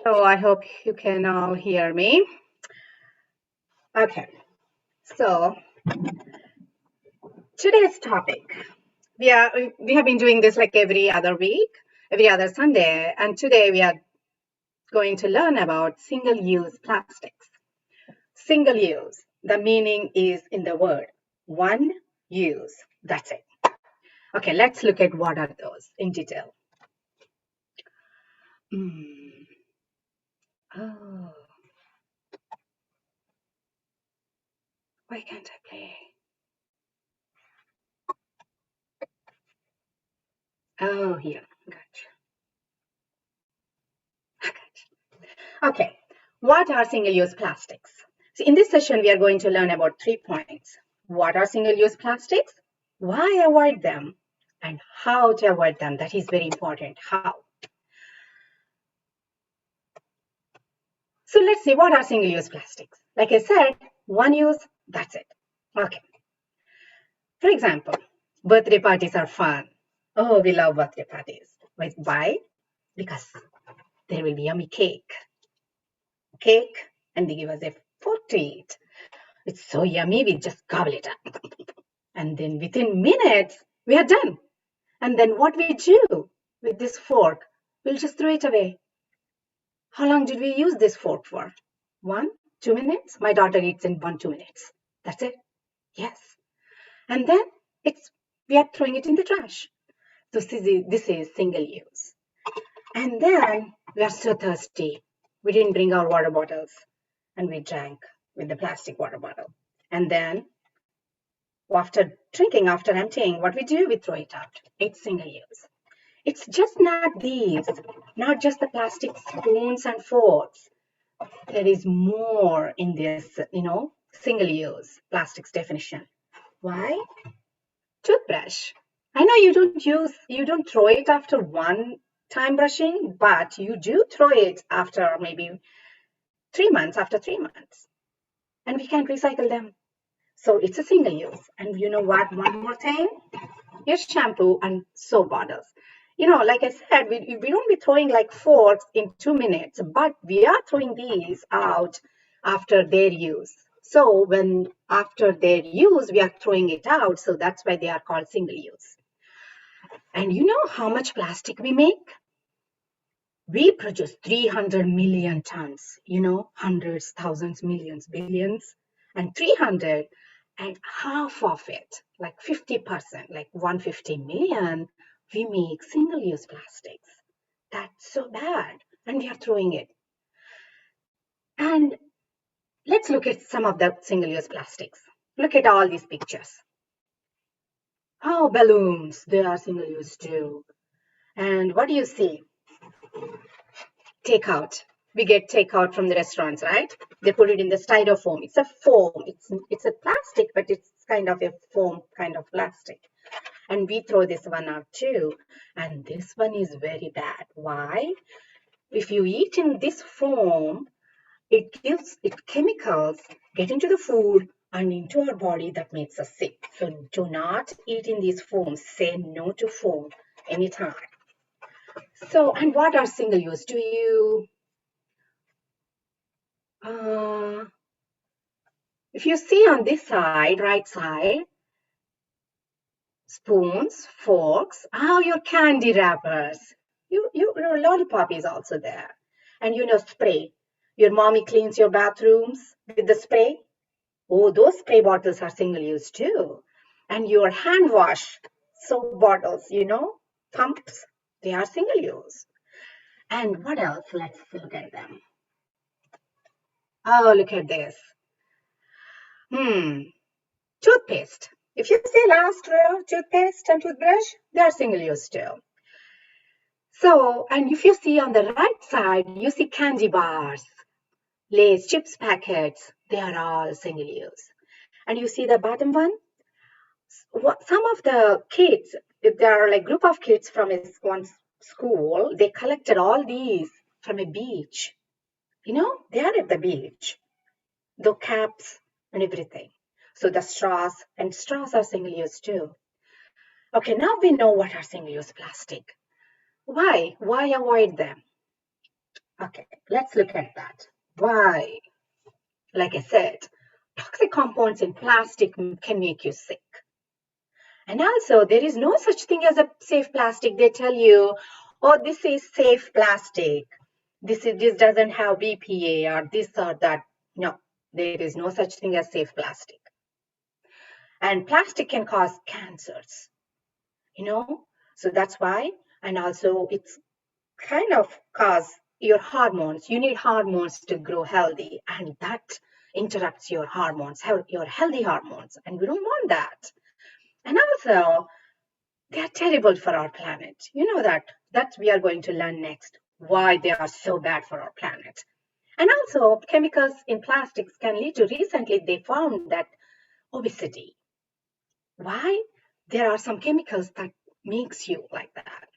So I hope you can all hear me. Okay, so today's topic. We have been doing this like every other week, every other Sunday, and today we are going to learn about single-use plastics. Single use. The meaning is in the word one use. That's it. Okay, let's look at what are those in detail. Mm. Oh, why can't I play? Oh, here. Gotcha. Okay, what are single-use plastics? So in this session, we are going to learn about 3 points. What are single-use plastics? Why avoid them? And how to avoid them. That is very important. How? So let's see, what are single-use plastics? Like I said, one use, that's it. Okay. For example, birthday parties are fun. Oh, we love birthday parties. Why? Because there will be yummy cake, and they give us a fork to eat. It's so yummy, we just gobble it up. And then within minutes, we are done. And then what we do with this fork, we'll just throw it away. How long did we use this fork for? 1, 2 minutes? My daughter eats in 1, 2 minutes. That's it. Yes. And then we are throwing it in the trash. So this is single use. And then we are so thirsty. We didn't bring our water bottles and we drank with the plastic water bottle. And then after drinking, after emptying, what we do, we throw it out. It's single use. It's just not these, not just the plastic spoons and forks. There is more in this, single use plastics definition. Why? Toothbrush. I know you don't throw it after one time brushing, but you do throw it after maybe 3 months, after 3 months. And we can't recycle them. So it's a single use. And you know what? One more thing, your shampoo and soap bottles. Like I said, we don't be throwing like forks in 2 minutes, but we are throwing these out after their use. So when after their use, we are throwing it out. So that's why they are called single use. And you know how much plastic we make? We produce 300 million tons, hundreds, thousands, millions, billions, and 300, and half of it, like 50%, like 150 million, we make single-use plastics. That's so bad, and we are throwing it. And let's look at some of the single-use plastics. Look at all these pictures. Oh, balloons, they are single-use too. And what do you see? Takeout. We get takeout from the restaurants, right? They put it in the styrofoam. It's a foam. It's a plastic, but it's kind of a foam kind of plastic. And we throw this one out too. And this one is very bad. Why? If you eat in this foam, it chemicals get into the food and into our body that makes us sick. So do not eat in these foams. Say no to foam anytime. So, and what are single use? Do you if you see on this side, right side, spoons, forks, your candy wrappers. Your lollipop is also there. And spray. Your mommy cleans your bathrooms with the spray. Oh, those spray bottles are single use too. And your hand wash soap bottles, pumps, they are single use. And what else? Let's look at them. Oh, look at this. Toothpaste. If you see last row, toothpaste and toothbrush, they are single use too. So, and if you see on the right side, you see candy bars, Lay's chips packets, they are all single use. And you see the bottom one, some of the kids, there are like group of kids from one school, they collected all these from a beach. They are at the beach, the caps and everything. So the straws are single use too. Okay, now we know what are single use plastic. Why avoid them? Okay, let's look at that. Why? Like I said, toxic compounds in plastic can make you sick. And also, there is no such thing as a safe plastic. They tell you, oh, this is safe plastic. This doesn't have BPA or this or that. No, there is no such thing as safe plastic. And plastic can cause cancers, you know? So that's why. And also, it's kind of cause your hormones. You need hormones to grow healthy, and that interrupts your hormones, your healthy hormones. And we don't want that. And also, they are terrible for our planet. You know that. That we are going to learn next, why they are so bad for our planet. And also, chemicals in plastics can lead to, recently they found that obesity. Why? There are some chemicals that makes you like that.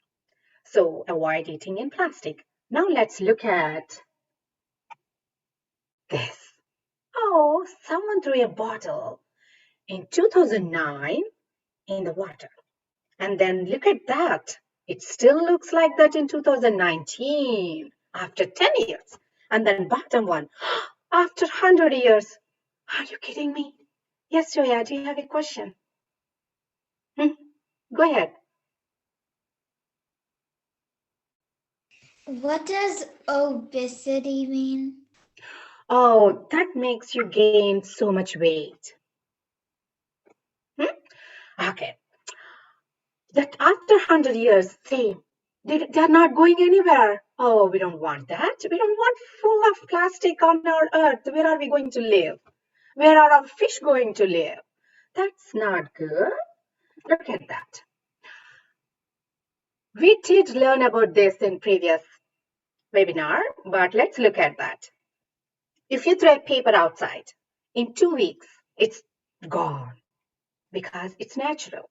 So avoid eating in plastic. Now let's look at this. Oh, someone threw a bottle in 2009 in the water. And then look at that. It still looks like that in 2019, after 10 years. And then bottom one, after 100 years. Are you kidding me? Yes, Joya, do you have a question? Go ahead. What does obesity mean? Oh, that makes you gain so much weight. Okay. That after 100 years, same. They're not going anywhere. Oh, we don't want that. We don't want full of plastic on our earth. Where are we going to live? Where are our fish going to live? That's not good. Look at that. We did learn about this in previous webinar, but let's look at that. If you throw a paper outside, in 2 weeks, it's gone because it's natural.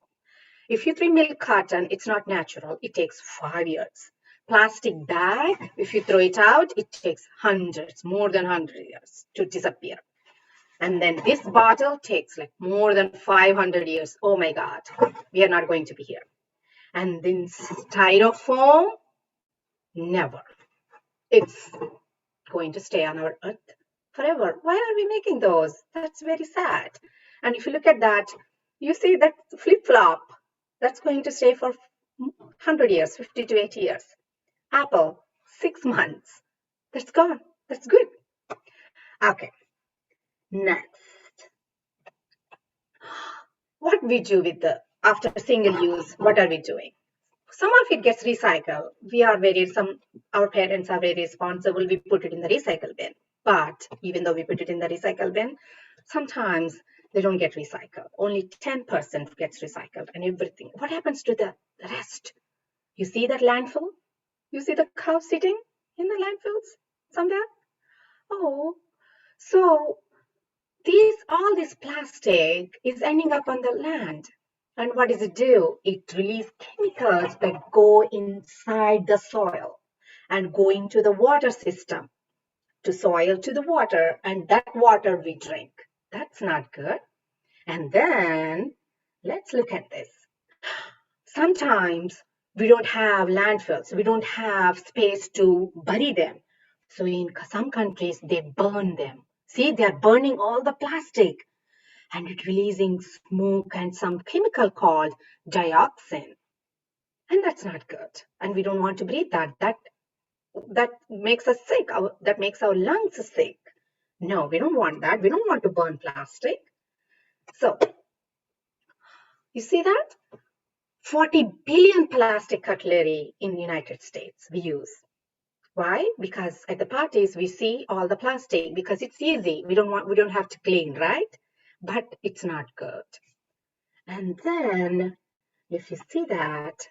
If you throw milk carton, it's not natural. It takes 5 years. Plastic bag, if you throw it out, it takes hundreds, more than 100 years to disappear. And then this bottle takes like more than 500 years. Oh my God, we are not going to be here. And then styrofoam, never. It's going to stay on our earth forever. Why are we making those? That's very sad. And if you look at that, you see that flip-flop, that's going to stay for 100 years, 50 to 80 years. Apple, 6 months. That's gone. That's good. Okay, next. What we do with the after single use, what are we doing? Some of it gets recycled. Our parents are very responsible. We put it in the recycle bin. But even though we put it in the recycle bin, sometimes they don't get recycled. Only 10% gets recycled and everything. What happens to the rest? You see that landfill? You see the cow sitting in the landfills somewhere? Oh, so all this plastic is ending up on the land. And what does it do? It releases chemicals that go inside the soil and go into the water system, to soil, to the water, and that water we drink. That's not good. And then let's look at this. Sometimes we don't have landfills, we don't have space to bury them. So in some countries, they burn them. See, they're burning all the plastic and it releasing smoke and some chemical called dioxin. And that's not good. And we don't want to breathe that. That makes us sick. That makes our lungs sick. No, we don't want that. We don't want to burn plastic. So, you see that? 40 billion plastic cutlery in the United States we use. Why? Because at the parties we see all the plastic because it's easy. We don't have to clean, right? But it's not good. And then if you see that,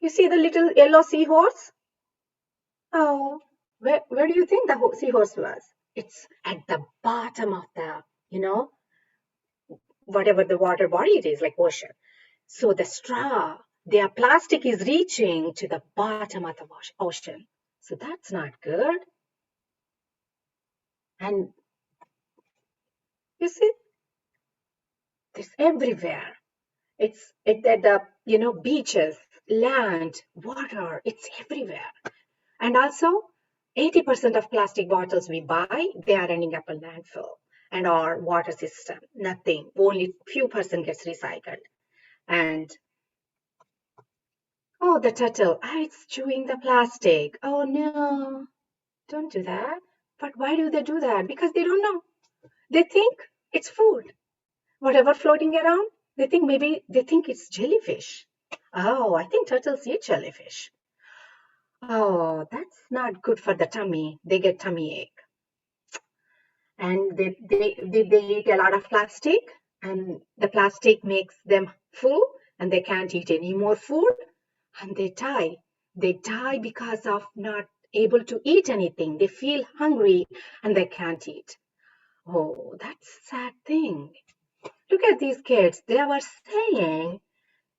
you see the little yellow seahorse? Oh, where do you think the seahorse was? It's at the bottom of the, whatever the water body it is, like ocean. So the straw, their plastic is reaching to the bottom of the ocean. So that's not good. And you see, it's everywhere. It's at the, beaches, land, water, it's everywhere. And also, 80% of plastic bottles we buy, they are ending up in landfill and our water system. Nothing. Only few percent gets recycled. And oh, the turtle, it's chewing the plastic. Oh no, don't do that. But why do they do that? Because they don't know. They think it's food. Whatever floating around, they think it's jellyfish. Oh, I think turtles eat jellyfish. Oh, that's not good for the tummy. They get tummy ache. And they eat a lot of plastic, and the plastic makes them full, and they can't eat any more food, and they die. They die because of not able to eat anything. They feel hungry and they can't eat. Oh, that's a sad thing. Look at these kids. They were saying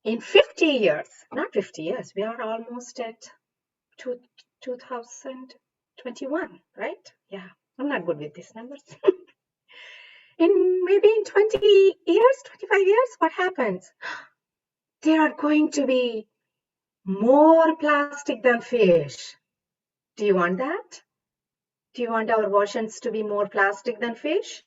in 50 years, not 50 years, we are almost at 2021, right? Yeah, I'm not good with these numbers. Maybe in 20 years, 25 years, what happens? There are going to be more plastic than fish. Do you want that? Do you want our oceans to be more plastic than fish?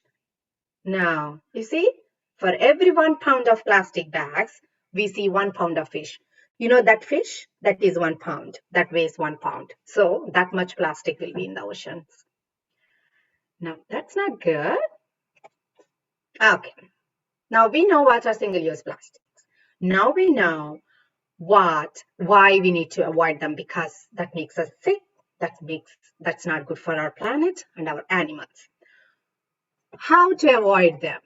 No. You see, for every 1 pound of plastic bags, we see 1 pound of fish. You know that fish? That is 1 pound. That weighs 1 pound. So that much plastic will be in the oceans. Now, that's not good. Okay. Now we know what are single-use plastics. Now we know why we need to avoid them, because that makes us sick. That's not good for our planet and our animals. How to avoid them?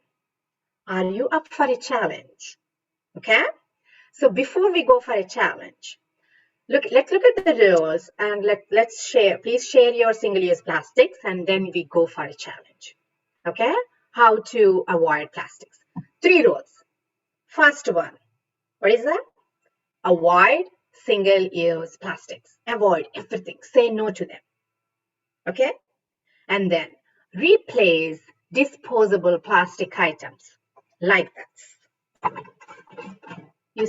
Are you up for a challenge? Okay. So before we go for a challenge, let's look at the rules and let's share. Please share your single-use plastics, and then we go for a challenge. Okay. How to avoid plastics? 3 rules. First one, what is that? Avoid single-use plastics. Avoid everything. Say no to them. Okay? And then replace disposable plastic items like that.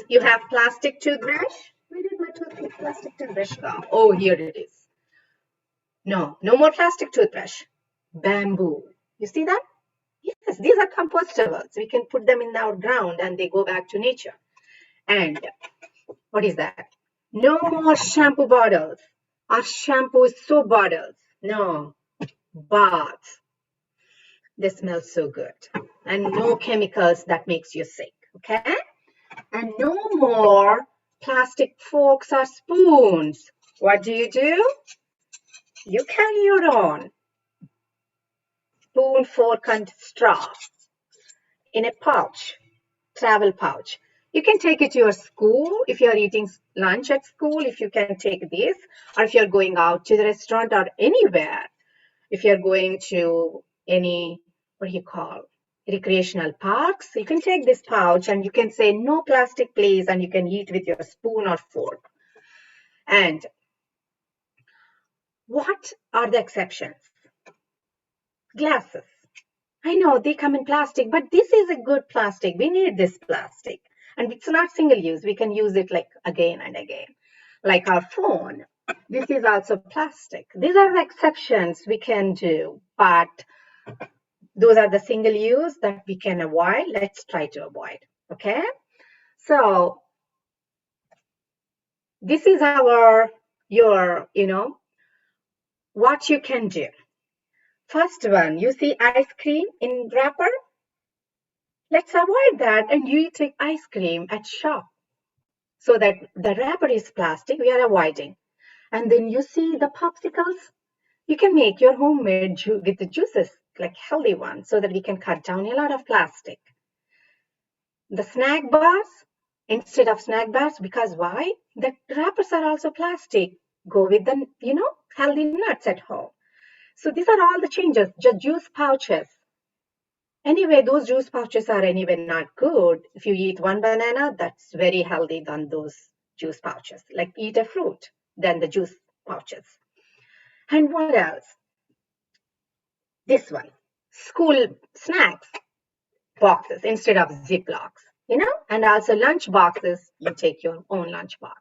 You have plastic toothbrush? Where did my plastic toothbrush go? Oh, here it is. No more plastic toothbrush. Bamboo. You see that? Yes, these are compostables. We can put them in our ground and they go back to nature. And what is that? No more shampoo bottles. Our shampoo is soap bottles. No, baths. They smell so good. And no chemicals that makes you sick. Okay? And no more plastic forks or spoons. What do? You carry your own spoon, fork, and straw in a pouch, travel pouch. You can take it to your school if you're eating lunch at school, if you can take this, or if you're going out to the restaurant or anywhere, if you're going to any, recreational parks, you can take this pouch and you can say no plastic please, and you can eat with your spoon or fork. And what are the exceptions? Glasses. I know they come in plastic, but this is a good plastic. We need this plastic. And it's not single use. We can use it like again and again. Like our phone. This is also plastic. These are the exceptions we can do, but those are the single use that we can avoid. Let's try to avoid. Okay. So this is what you can do. First one, you see ice cream in wrapper? Let's avoid that and you take ice cream at shop. So that the wrapper is plastic, we are avoiding. And then you see the popsicles? You can make your homemade with the juices, like healthy ones, so that we can cut down a lot of plastic. The snack bars, instead of snack bars, because why? The wrappers are also plastic. Go with the, healthy nuts at home. So these are all the changes. Just juice pouches. Anyway, those juice pouches are anyway not good. If you eat one banana, that's very healthy than those juice pouches. Like eat a fruit, then the juice pouches. And what else? This one, school snacks boxes instead of Ziplocs, and also lunch boxes, you take your own lunch box.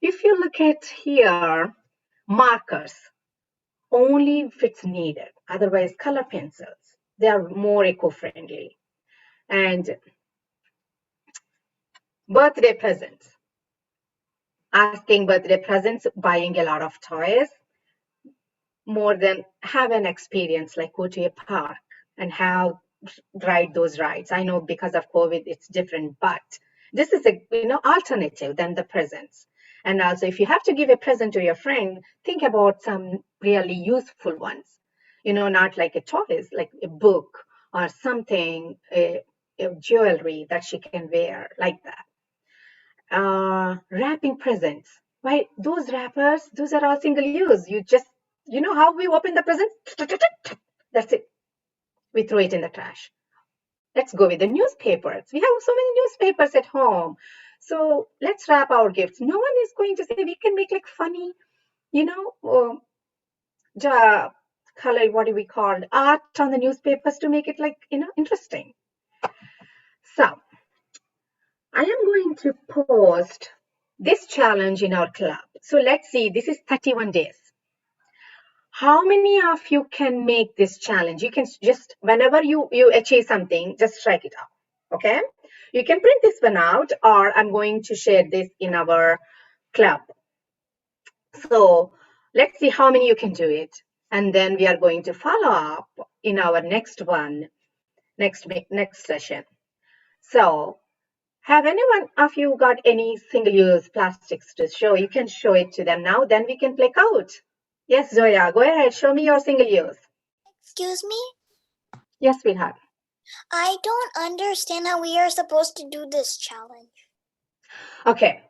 If you look at here, markers. only if it's needed. Otherwise, color pencils, they are more eco-friendly. And birthday presents, asking birthday presents, buying a lot of toys, more than have an experience like go to a park and have ride those rides. I know because of COVID it's different, but this is a alternative than the presents. And also, if you have to give a present to your friend, think about some really useful ones. Not like a toys, like a book or something, a jewelry that she can wear, like that. Wrapping presents. Why those wrappers? Those are all single use. You just, how we open the present? That's it. We throw it in the trash. Let's go with the newspapers. We have so many newspapers at home. So let's wrap our gifts. No one is going to say we can make like funny, color, what do we call it? Art on the newspapers to make it like, interesting. So I am going to post this challenge in our club. So let's see, this is 31 days. How many of you can make this challenge? You can just, whenever you achieve something, just strike it out, okay? You can print this one out, or I'm going to share this in our club. So let's see how many you can do it. And then we are going to follow up in our next one, next session. So have anyone of you got any single-use plastics to show? You can show it to them now, then we can play out. Yes, Zoya, go ahead. Show me your single-use. Excuse me? Yes, sweetheart. I don't understand how we are supposed to do this challenge. Okay.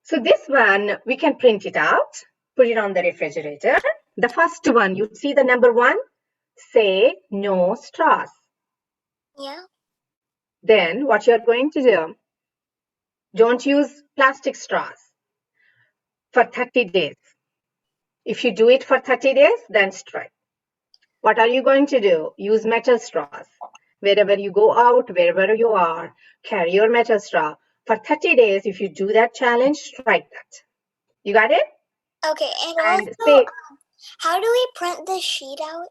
So this one, we can print it out, put it on the refrigerator. The first one, you see the number 1? Say no straws. Yeah. Then what you're going to do, don't use plastic straws for 30 days. If you do it for 30 days, then strike. What are you going to do? Use metal straws. Wherever you go out, wherever you are, carry your metal straw. For 30 days, if you do that challenge, strike that. You got it? Okay, and also, how do we print this sheet out?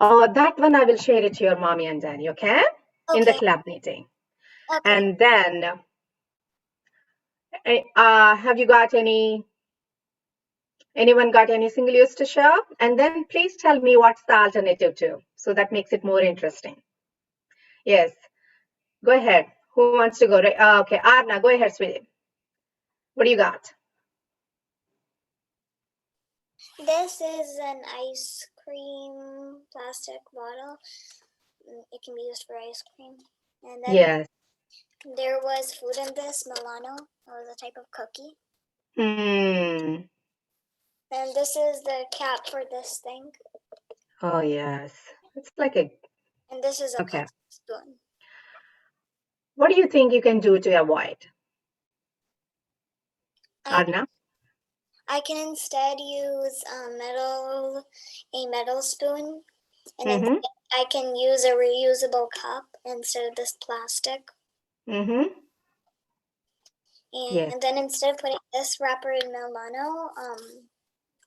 Oh, that one I will share it to your mommy and daddy, okay? In the club meeting. Okay. And then, have you got anyone got any single use to share? And then please tell me what's the alternative to, so that makes it more interesting. Yes, go ahead. Who wants to go? Okay, Arna, go ahead, sweetie. What do you got? This is an ice cream plastic bottle. It can be used for ice cream. And then yes, there was food in this, Milano. It was a type of cookie. Hmm. And this is the cap for this thing. Oh, yes. It's like a... And this is a spoon. What do you think you can do to avoid? Arna? I can instead use a metal spoon, and then I can use a reusable cup instead of this plastic. And then instead of putting this wrapper in Milano,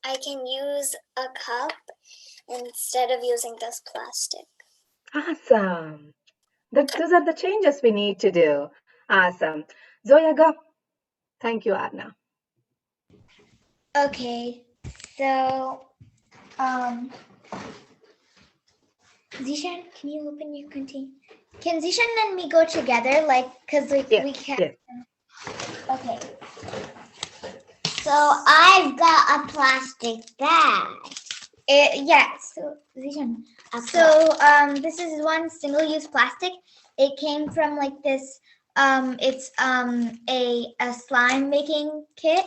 I can use a cup instead of using this plastic. Awesome. Those are the changes we need to do. Awesome. Zoya, go. Thank you, Arna. Okay, so Zishan, can you open your container? Can Zishan and me go together, like, because we can't? Yes. Okay. So I've got a plastic bag. So Zishan. This is one single-use plastic. It came from like this. It's a slime making kit,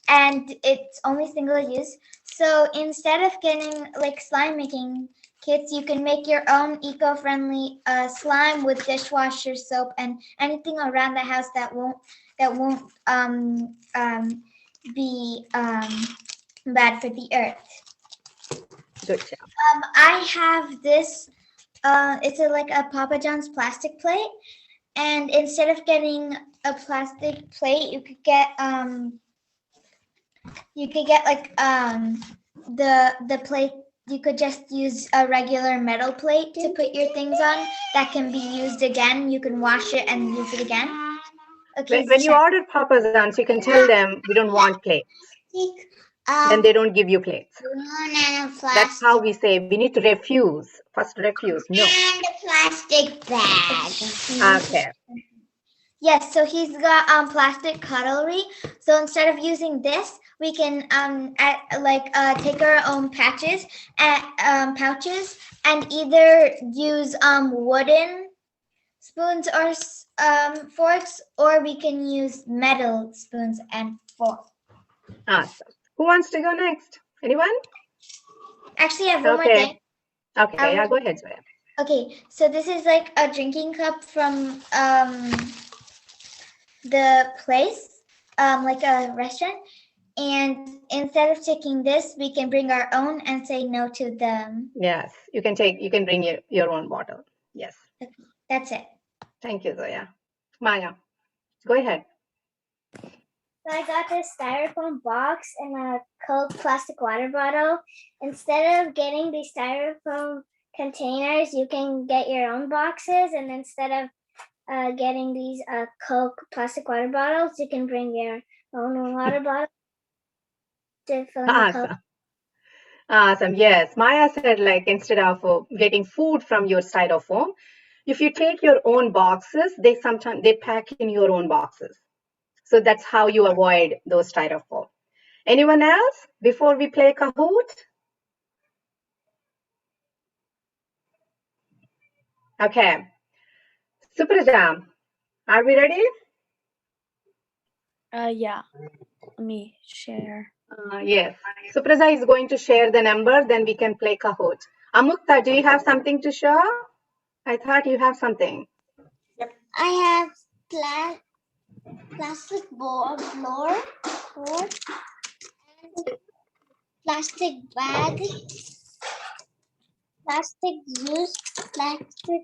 and it's only single use. So instead of getting like slime making kits, you can make your own eco-friendly slime with dishwasher soap and anything around the house that won't be bad for the earth. Good job. I have this. It's like a Papa John's plastic plate, and instead of getting a plastic plate, you could get like the plate you could just use a regular metal plate to put your things on that can be used again. You can wash it and use it again. Okay, When you order Papa John's, you can tell them we don't want plates. Then they don't give you plates. That's how we say we need to refuse. First refuse. No. And a plastic bag. Okay. Yes, so he's got plastic cutlery. So instead of using this, we can take our own pouches and either use wooden spoons or forks, or we can use metal spoons and forks. Awesome. Who wants to go next? Anyone? Actually, I have one more thing. Okay, yeah, go ahead, Zoya. Okay, so this is like a drinking cup from the place, like a restaurant. And instead of taking this, we can bring our own and say no to them. Yes, you can bring your own bottle. Yes. Okay, that's it. Thank you, Zoya. Maya, go ahead. So I got this styrofoam box and a Coke plastic water bottle. Instead of getting these styrofoam containers, you can get your own boxes. And instead of getting these Coke plastic water bottles, you can bring your own water bottle to fill in the Coke. Awesome. Yes. Maya said, like, instead of getting food from your styrofoam, if you take your own boxes, they pack in your own boxes. So that's how you avoid those styrofoam. Anyone else before we play Kahoot? Okay. Supraja, are we ready? Yeah. Let me share. Yes. Supraja is going to share the number, then we can play Kahoot. Amukta, do you have something to show? I thought you have something. Yep. I have plastic floor, and plastic bag, plastic juice, plastic,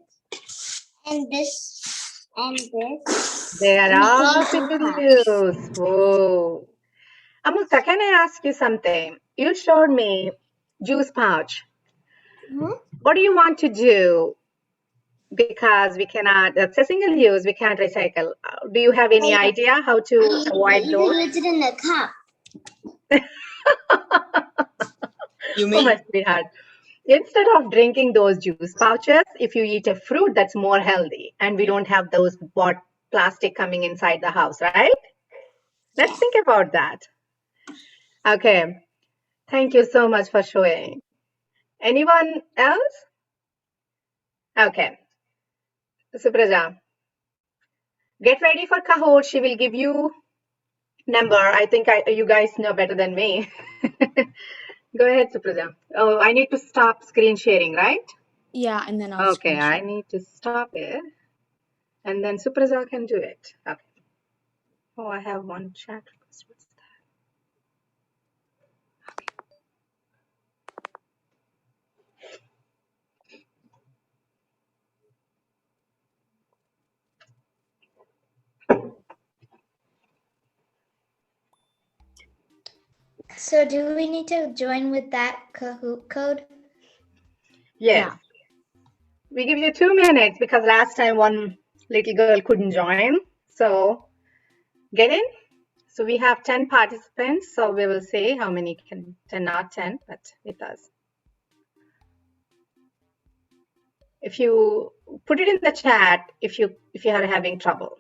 and this, and this. They are all single use. Whoa. Amukta, can I ask you something? You showed me juice pouch. What do you want to do? Because we cannot, that's a single use, we can't recycle. Do you have any idea how to avoid those? Use it in a cup. You mean? Oh, my sweetheart. Instead of drinking those juice pouches, if you eat a fruit, that's more healthy. And we don't have those plastic coming inside the house, right? Let's think about that. Okay. Thank you so much for showing. Anyone else? Okay. Supraja, get ready for Kahoot. She will give you number. I think you guys know better than me. Go ahead, Supraja. Oh, I need to stop screen sharing, right? Yeah, and then I'll Okay, I need to stop it. And then Supraja can do it. Okay. Oh, I have one chat request. What's that? So do we need to join with that Kahoot code? Yes. Yeah. We give you 2 minutes because last time one little girl couldn't join. So get in. So we have 10 participants. So we will see how many can, 10, not 10, but it does. If you put it in the chat, if you are having trouble.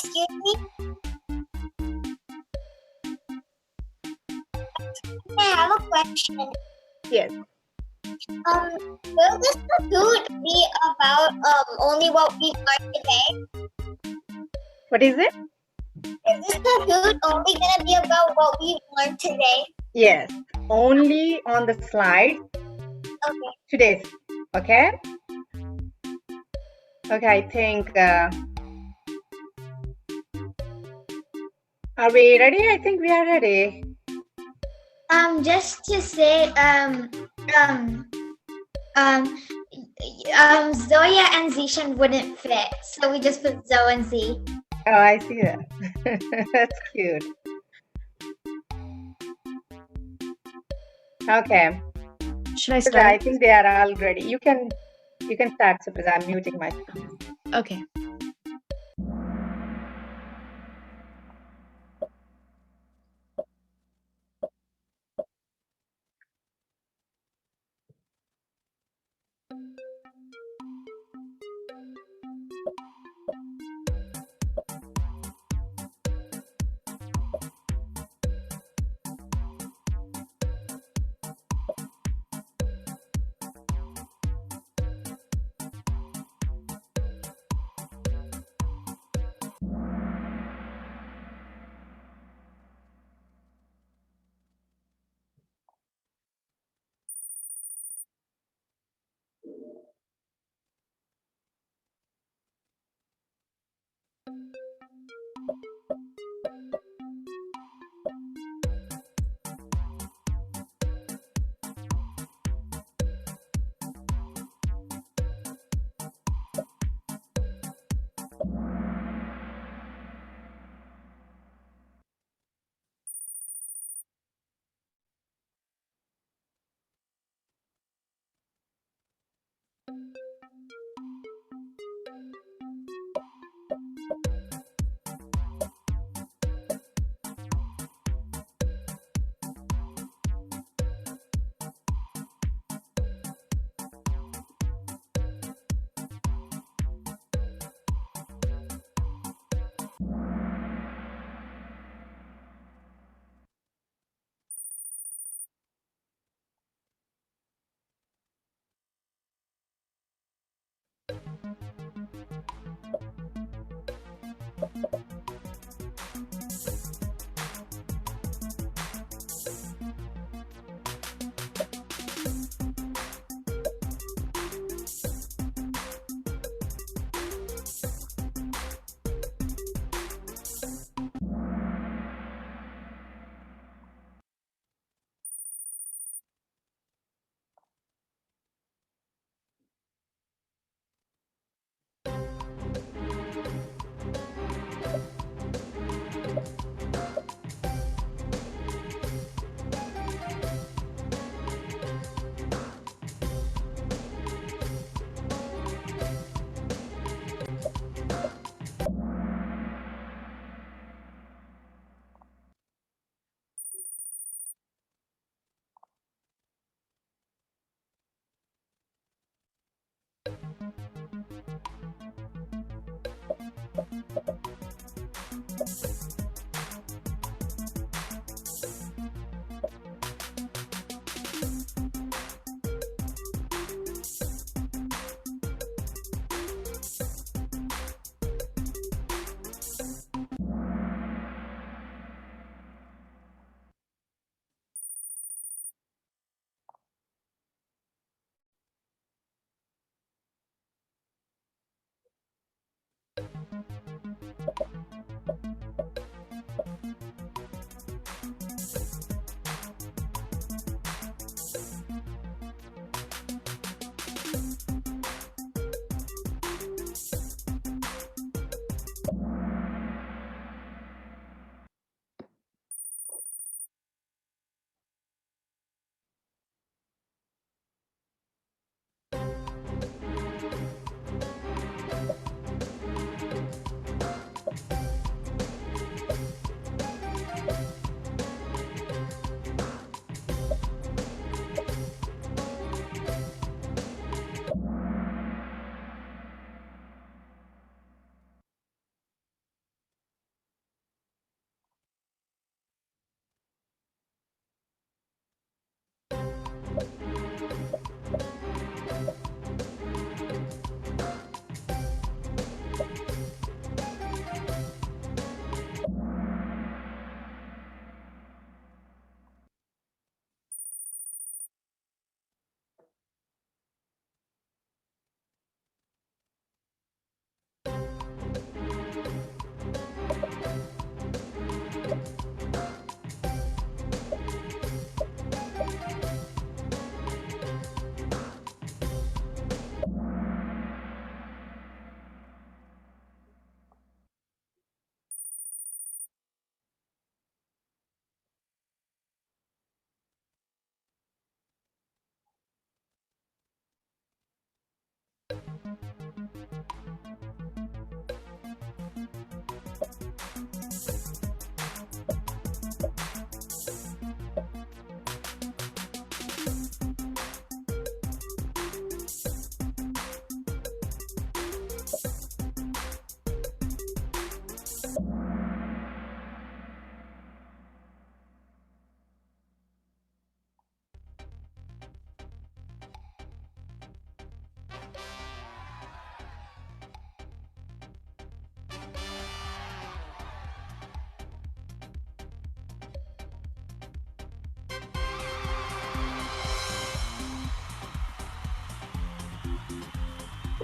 Excuse me? I have a question. Yes. Will this food be about only what we learned today? What is it? Is this food only gonna be about what we learned today? Yes. Only on the slide Okay. today's. Okay. Okay. I think. Are we ready? I think we are ready. Just to say, Zoya and Zishan wouldn't fit, so we just put Zo and Z. Oh, I see that. That's cute. Okay. Should I Supriza, I start? think they are all ready. You can start, Supriza. I'm muting myself. Okay.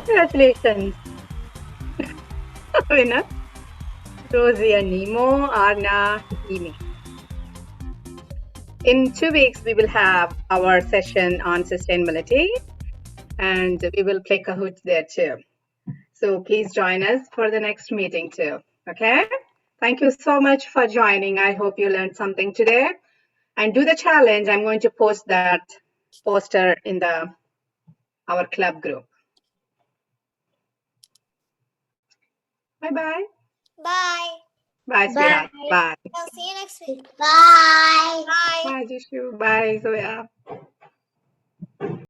Congratulations, winner. Rosie and Nemo, Arna, Emi. In 2 weeks, we will have our session on sustainability and we will play Kahoot there too. So please join us for the next meeting too. Okay? Thank you so much for joining. I hope you learned something today. And do the challenge. I'm going to post that poster in our club group. Bye-bye. Bye. Bye, sweetheart. Bye. I'll see you next week. Bye. Bye. Bye, Jishu. Bye, Zoya.